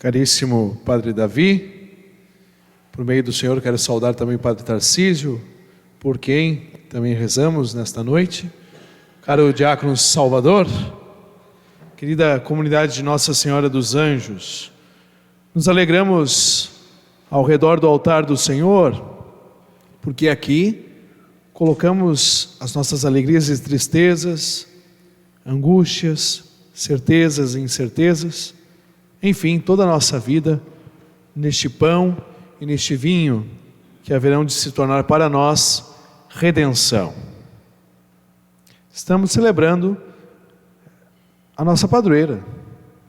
Caríssimo Padre Davi, por meio do Senhor quero saudar também o Padre Tarcísio, por quem também rezamos nesta noite. Caro Diácono Salvador, querida comunidade de Nossa Senhora dos Anjos, nos alegramos ao redor do altar do Senhor, porque aqui colocamos as nossas alegrias e tristezas, angústias, certezas e incertezas, enfim, toda a nossa vida neste pão e neste vinho que haverão de se tornar para nós redenção. Estamos celebrando a nossa padroeira,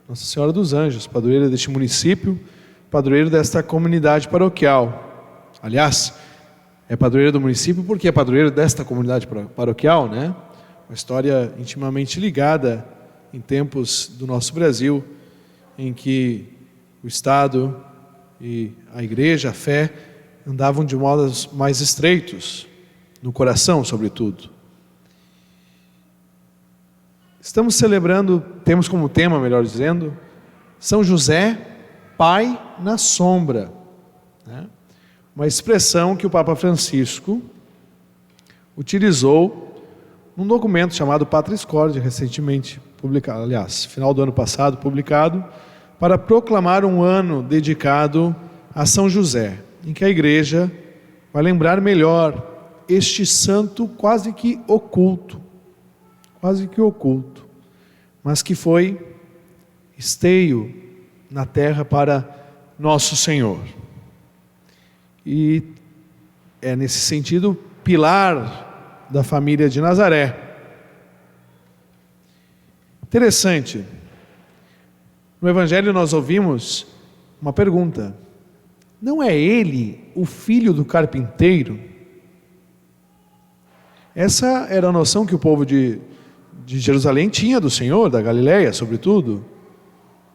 Nossa Senhora dos Anjos, padroeira deste município, padroeira desta comunidade paroquial. Aliás, é padroeira do município porque é padroeira desta comunidade paroquial, né? Uma história intimamente ligada em tempos do nosso Brasil, em que o Estado e a Igreja, a fé, andavam de modos mais estreitos, no coração sobretudo. Estamos celebrando, temos como tema, melhor dizendo, São José, Pai na Sombra, né? Uma expressão que o Papa Francisco utilizou num documento chamado Patris Corde, recentemente publicado, aliás, final do ano passado publicado, para proclamar um ano dedicado a São José, em que a Igreja vai lembrar melhor este santo quase que oculto, mas que foi esteio na terra para Nosso Senhor. E é nesse sentido pilar da família de Nazaré. Interessante, no Evangelho nós ouvimos uma pergunta: não é ele o filho do carpinteiro? Essa era a noção que o povo de Jerusalém tinha do Senhor, da Galileia sobretudo,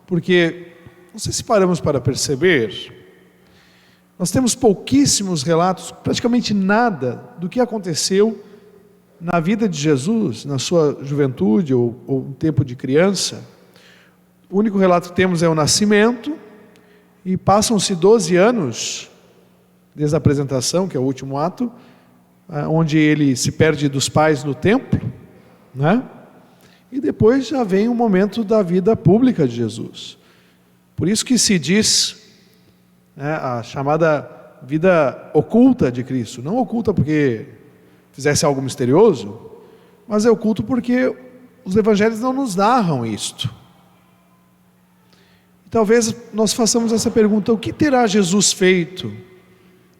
porque, não sei se paramos para perceber, nós temos pouquíssimos relatos, praticamente nada do que aconteceu na vida de Jesus, na sua juventude ou um tempo de criança. O único relato que temos é o nascimento, e passam-se 12 anos, desde a apresentação, que é o último ato, onde ele se perde dos pais no templo, né? E depois já vem o momento da vida pública de Jesus. Por isso que se diz, né, a chamada vida oculta de Cristo. Não oculta porque fizesse algo misterioso, mas é oculto porque os evangelhos não nos narram isto. E talvez nós façamos essa pergunta: o que terá Jesus feito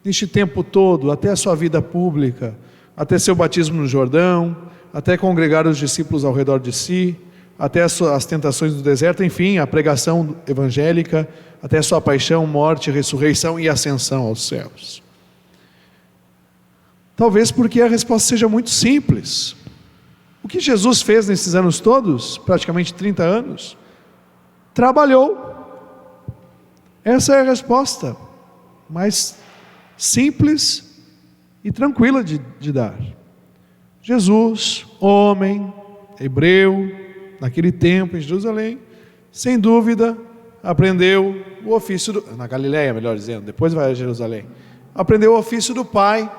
neste tempo todo, até a sua vida pública, até seu batismo no Jordão, até congregar os discípulos ao redor de si, até as tentações do deserto, enfim, a pregação evangélica, até a sua paixão, morte, ressurreição e ascensão aos céus? Talvez porque a resposta seja muito simples. O que Jesus fez nesses anos todos, praticamente 30 anos? Trabalhou. Essa é a resposta mais simples e tranquila de dar. Jesus, homem, hebreu, naquele tempo em Jerusalém, sem dúvida, aprendeu o ofício na Galileia, melhor dizendo, depois vai a Jerusalém, aprendeu o ofício do pai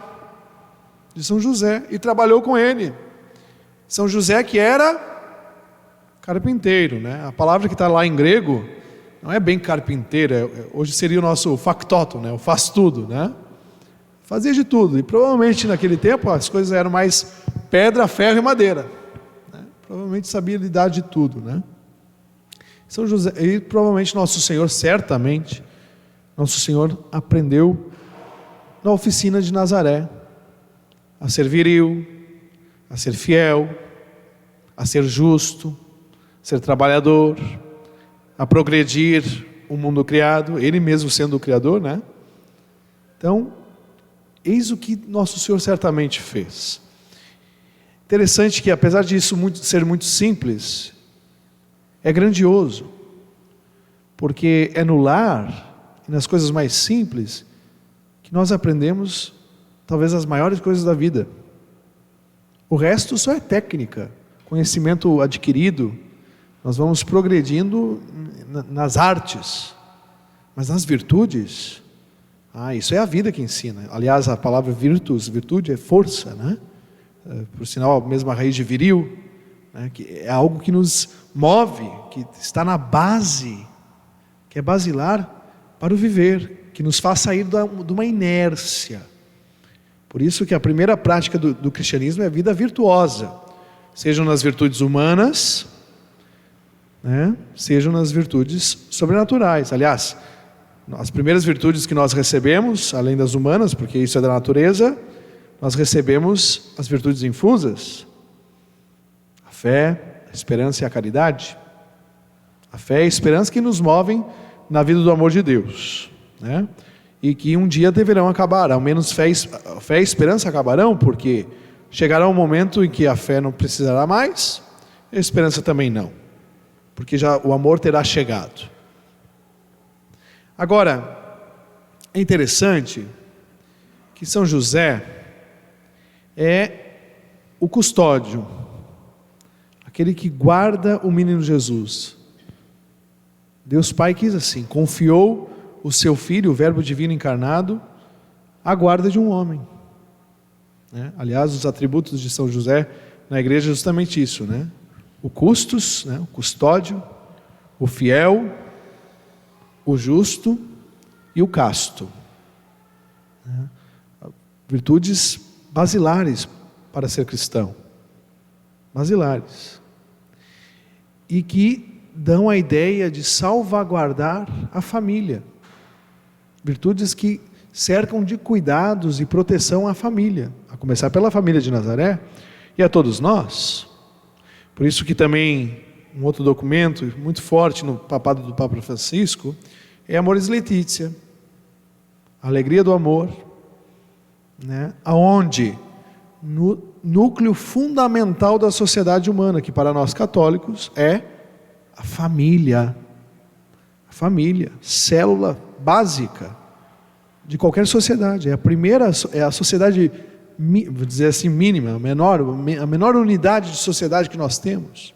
de São José e trabalhou com ele. São José, que era carpinteiro, né? A palavra que está lá em grego não é bem carpinteiro, hoje seria o nosso factotum, né? O faz tudo, né? Fazia de tudo, e provavelmente naquele tempo as coisas eram mais pedra, ferro e madeira, né? Provavelmente sabia lidar de tudo, né? São José, e provavelmente Nosso Senhor, certamente, Nosso Senhor aprendeu na oficina de Nazaré, a ser viril, a ser fiel, a ser justo, a ser trabalhador, a progredir o mundo criado, ele mesmo sendo o Criador, né? Então, eis o que Nosso Senhor certamente fez. Interessante que, apesar disso ser muito simples, é grandioso, porque é no lar e nas coisas mais simples que nós aprendemos talvez as maiores coisas da vida. O resto só é técnica, conhecimento adquirido. Nós vamos progredindo nas artes, Mas nas virtudes, isso é a vida que ensina. Aliás, a palavra virtude é força, né? Por sinal, a mesma raiz de viril, né? Que é algo que nos move, que está na base, que é basilar para o viver, que nos faz sair de uma inércia. Por isso que a primeira prática do cristianismo é a vida virtuosa, sejam nas virtudes humanas, né? Sejam nas virtudes sobrenaturais. Aliás, as primeiras virtudes que nós recebemos, além das humanas, porque isso é da natureza, nós recebemos as virtudes infusas: a fé, a esperança e a caridade. A fé e a esperança que nos movem na vida do amor de Deus, né? E que um dia deverão acabar. Ao menos fé e esperança acabarão, porque chegará um momento em que a fé não precisará mais, e a esperança também não, porque já o amor terá chegado. Agora, é interessante que São José é o custódio, aquele que guarda o menino Jesus. Deus Pai quis assim, confiou o seu Filho, o Verbo Divino encarnado, à guarda de um homem, né? Aliás, os atributos de São José na igreja é justamente isso, né? O custos, né? O custódio, o fiel, o justo e o casto, né? Virtudes basilares para ser cristão, basilares, e que dão a ideia de salvaguardar a família, virtudes que cercam de cuidados e proteção a família, a começar pela família de Nazaré e a todos nós. Por isso que também um outro documento muito forte no papado do Papa Francisco é Amoris Laetitia, a alegria do amor, né? Aonde no núcleo fundamental da sociedade humana, que para nós católicos é a família, célula básica de qualquer sociedade, é a primeira, é a sociedade, vou dizer assim, mínima, a menor unidade de sociedade que nós temos.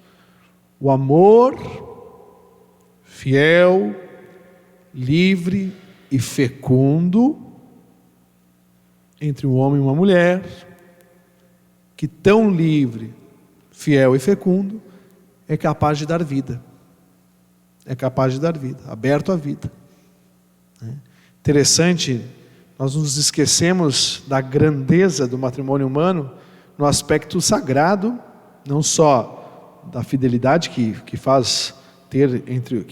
O amor fiel, livre e fecundo entre um homem e uma mulher, que tão livre, fiel e fecundo é capaz de dar vida, aberto à vida. Interessante, nós nos esquecemos da grandeza do matrimônio humano no aspecto sagrado, não só da fidelidade que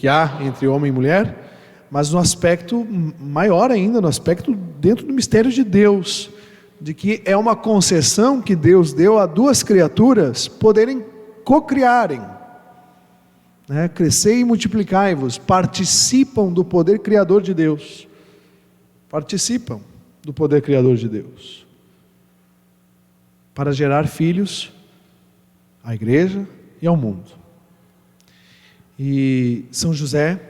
há entre homem e mulher, mas no aspecto maior ainda, no aspecto dentro do mistério de Deus, de que é uma concessão que Deus deu a duas criaturas poderem cocriarem, né? Crescei e multiplicai-vos, participam do poder criador de Deus, para gerar filhos à igreja e ao mundo. E São José,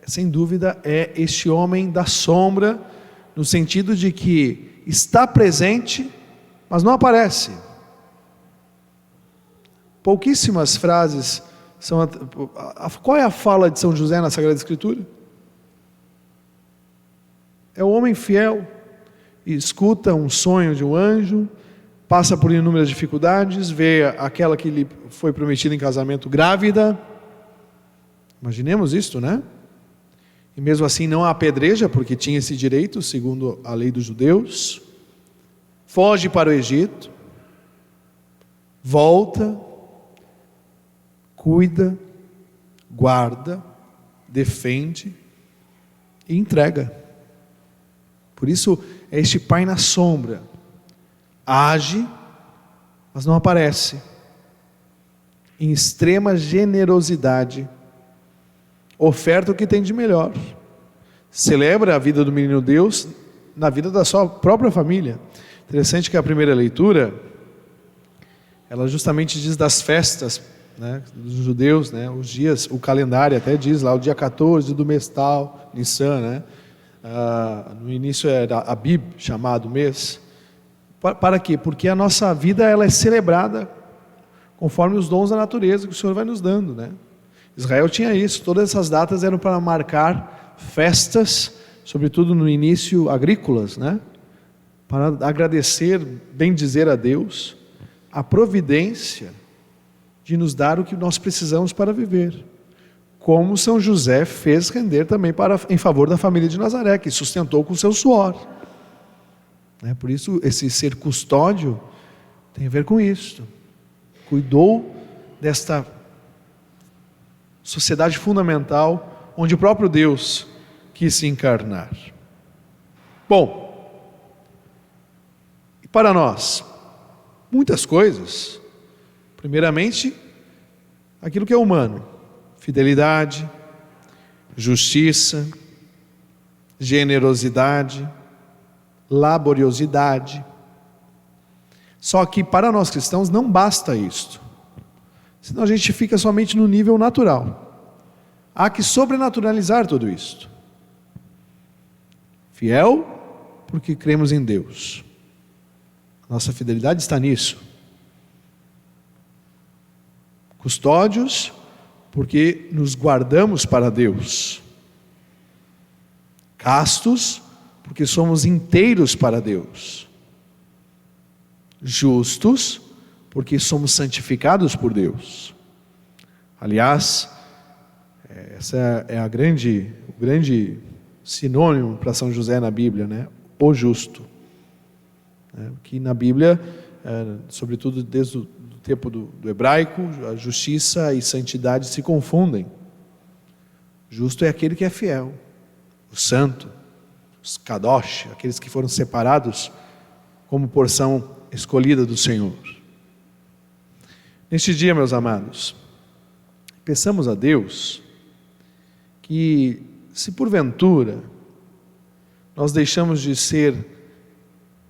sem dúvida, é este homem da sombra, no sentido de que está presente, mas não aparece. Pouquíssimas frases são... Qual é a fala de São José na Sagrada Escritura? É o homem fiel, e escuta um sonho de um anjo, passa por inúmeras dificuldades, vê aquela que lhe foi prometida em casamento grávida. Imaginemos isto, né? E mesmo assim não a apedreja, porque tinha esse direito, segundo a lei dos judeus. Foge para o Egito, volta, cuida, guarda, defende e entrega. Por isso é este pai na sombra, age, mas não aparece, em extrema generosidade, oferta o que tem de melhor, celebra a vida do menino Deus na vida da sua própria família. Interessante que a primeira leitura, ela justamente diz das festas, né, dos judeus, né, os dias, o calendário até diz lá, o dia 14 do mês tal, Nissan, né? No início era Abib, chamado mês. Para quê? Porque a nossa vida ela é celebrada conforme os dons da natureza que o Senhor vai nos dando, né? Israel tinha isso, todas essas datas eram para marcar festas, sobretudo no início agrícolas, né? Para agradecer, bendizer a Deus, a providência de nos dar o que nós precisamos para viver. Como São José fez render também em favor da família de Nazaré, que sustentou com seu suor. Por isso, esse ser custódio tem a ver com isso. Cuidou desta sociedade fundamental, onde o próprio Deus quis se encarnar. Bom, e para nós, muitas coisas. Primeiramente, aquilo que é humano: fidelidade, justiça, generosidade, laboriosidade. Só que para nós cristãos não basta isto, senão a gente fica somente no nível natural. Há que sobrenaturalizar tudo isto. Fiel, porque cremos em Deus. Nossa fidelidade está nisso. Custódios, porque nos guardamos para Deus. Castos, porque somos inteiros para Deus. Justos, porque somos santificados por Deus. Aliás, essa é o grande sinônimo para São José na Bíblia, né? O justo. Que na Bíblia, sobretudo desde o tempo do hebraico, a justiça e santidade se confundem. Justo é aquele que é fiel, o santo, os kadosh, aqueles que foram separados como porção escolhida do Senhor. Neste dia, meus amados, peçamos a Deus que, se porventura nós deixamos de ser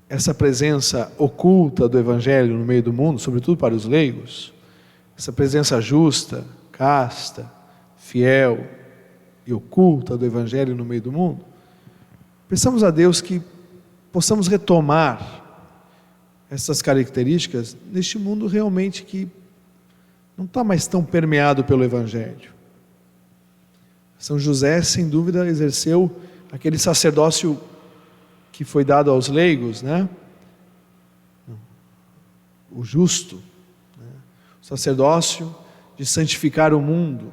essa presença oculta do Evangelho no meio do mundo, sobretudo para os leigos, essa presença justa, casta, fiel e oculta do Evangelho no meio do mundo, peçamos a Deus que possamos retomar essas características neste mundo realmente que não está mais tão permeado pelo Evangelho. São José, sem dúvida, exerceu aquele sacerdócio que foi dado aos leigos, né? O justo, né? O sacerdócio de santificar o mundo,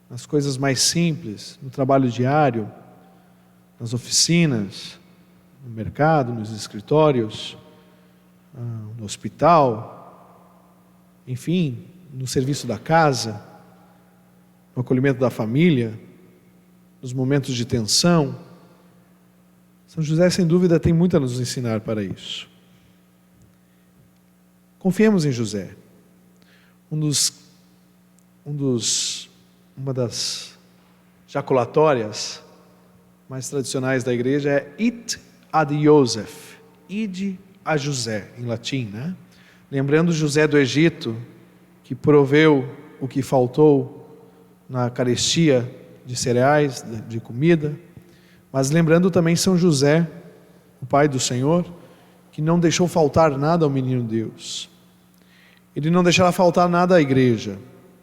nas coisas mais simples, no trabalho diário, nas oficinas, no mercado, nos escritórios, no hospital, enfim, no serviço da casa, no acolhimento da família, nos momentos de tensão. São José, sem dúvida, tem muito a nos ensinar para isso. Confiemos em José. Uma das jaculatórias mais tradicionais da igreja é Id ad Iosef, ide a José, em latim, né? Lembrando José do Egito, que proveu o que faltou na carestia de cereais, de comida, mas lembrando também São José, o pai do Senhor, que não deixou faltar nada ao menino Deus. Ele não deixará faltar nada à igreja.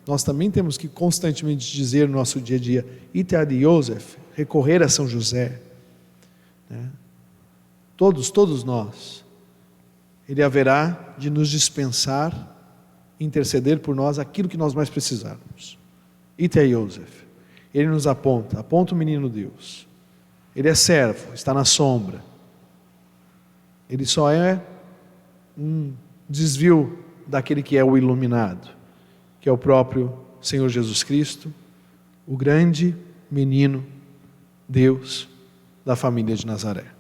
Nós também temos que constantemente dizer no nosso dia a dia, Ite ad Iosef, recorrer a São José, né? Todos nós. Ele haverá de nos dispensar, interceder por nós aquilo que nós mais precisarmos. Ite a Iosef. Ele nos aponta o menino Deus. Ele é servo, está na sombra. Ele só é um desvio daquele que é o iluminado, que é o próprio Senhor Jesus Cristo, o grande menino Deus da família de Nazaré.